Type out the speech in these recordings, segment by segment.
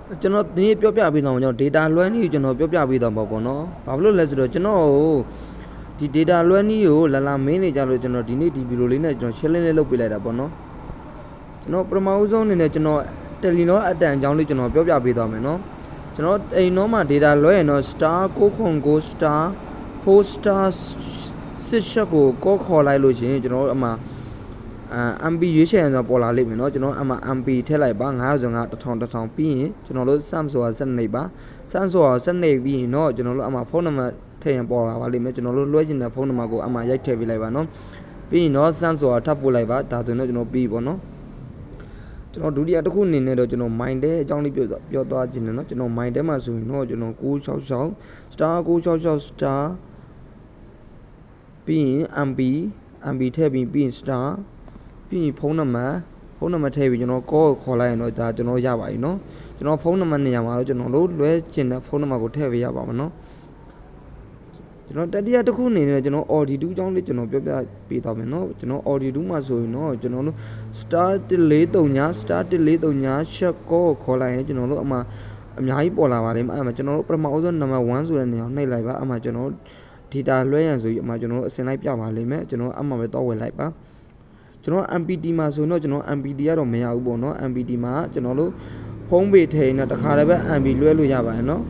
ကျွန်တော်ဒီနေ့ပြောပြပေးတော့ကျွန်တော် data လွှဲနည်းကိုကျွန်တော်ပြောပြပေးတော့မှာပေါ့နော်ဘာဖြစ်လို့လဲဆိုတော့ကျွန်တော်ဒီ data လွှဲနည်းကိုလာမင်းနေကြလို့ကျွန်တော်ဒီနေ့ဒီဗီဒီယိုလေးနဲ့ကျွန်တော် share လေးလုပ်ပေးလိုက်တာပေါ့နော်ကျွန်တော်ပထမဆုံးအနေနဲ့ကျွန်တော် Telenor အတန်အကြောင်းလေးကျွန်တော်ပြောပြပေးသွားမယ်နော်ကျွန်တော်အိမ်တော့မှာ data လွှဲရင်တော့ star 909 star 4 star 6ချက်ကိုကောခေါ်လိုက်လို့ရှိရင်ကျွန်တော်အမှMB ရွေးချယ်ရင်တော့ပေါ်လာလိမ့်မယ်เนาะကျွန်တော်အမှ MB ထည့်လိုက်ပါ955 1000ပြီးရင်ကျွန်တော်တို့ sum ဆိုတာဆက်နေပါ sum ဆိုတာဆက်နေပြီးရင်เนาะကျွန်တော်တို့အမှဖုန်းနံပါတ်ထည့်ရင်ပေါ်လာပါလိမ့်မယ်ကျွန်တော်တို့လွှဲချင်တဲ့ဖုန်းနံပါတ်ကိုအမှရိုက်ထည့်ပေးလိုက်ပါเนาะပြီးရင်เนาะ sum ဆိုတာထပ်ပို့လိုက်ပါဒါဆိုရင်တော့ကျွန်တော်ပြီးပေါ့เนาะကျွန်တော်ဒုတိယတစ်ခုအနေနဲ့တော့ကျွန်တော် mind တဲ့အကြောင်းလေးပြောသွားခြင်းနဲ့เนาะကျွန်တော် mind ထဲမှာဆိုရင်เนาะကျွန်တော်966 star 966 star ပြီးရင် MB ထည့်ပြီးရင် star ပြီးရင်ဖုန်းနံပါတ်ထည့်ပြီးကျွန်တော် call ခေါ်လိုက်ရင်တော့ဒါကျွန်တော်ရပါပြီเนาะကျွန်တော်ဖုန်းနံပါတ်နေရာမှာတော့ကျွန်တော်တို့လွှဲချင်တဲ့ဖုန်းနံပါတ်ကိုထည့်ပေးရပါမယ်เนาะကျွန်တော်တတိယတစ်ခုအနေနဲ့ကျွန်တော် Ooredoo အကြောင်းလေးကျွန်တော်ပြောပြပေးသွားမယ်เนาะကျွန်တော် Ooredoo မှာဆိုရင်เนาะကျွန်တော်တို့ star 143 star 143 share call ခေါ်လိုက်ရင်ကျွန်တော်တို့အများကြီးပေါ်လာပါလိမ့်မယ်အဲ့မှာကျွန်တော်တို့ပထမဦးဆုံး number 1ဆိုတဲ့နေရာကိုနှိပ်လိုက်ပါအဲ့မှာကျွန်တော် data လွှဲရန်ဆိုပြီးအမှကျွန်တော်တို့အစင်လိုက်ပြပါလိမ့်မယ်ကျွန်တော်အမှပဲတော့ဝယ်လိုက်ပါကျွန်တော် MPT မှာဆိုတော့ကျွန်တော် MPT ကတော့မရဘူးပေါ့နော် MPT မှာကျွန်တော်တို့ဖုန်းပေထိန်နဲ့တခါတည်းပဲ MB လွှဲလို့ရပါတယ်နော်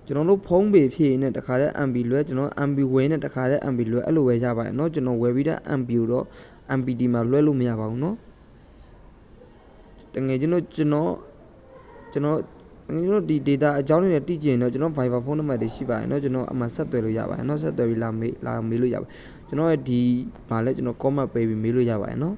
ကျွန်တော်တို့ဖုန်းပေဖြည့်နဲ့တခါတည်း MB လွှဲကျွန်တော် MB ဝယ်နဲ့တခါတည်း MB လွှဲအဲ့လိုပဲရပါတယ်နော်ကျွန်တော်ဝယ်ပြီးတဲ့ MB ကိုတော့ MPT မှာလွှဲလို့မရပါဘူးနော်တကယ်ကျွန်တော်ဒီ data အကြောင်းတွေတိကျရင်တော့ကျွန်တော် Viber ဖုန်းနံပါတ်တွေရှိပါတယ်เนาะကျွန်တော်အမှဆက်သွယ်လို့ရပါတယ်เนาะဆက်သွယ်ပြီးလာမေးလို့ရပါတယ်ကျွန်တော်ရဲ့ဒီဗာလဲကျွန်တော် comment ပေးပြီးမေးလို့ရပါတယ်เนาะ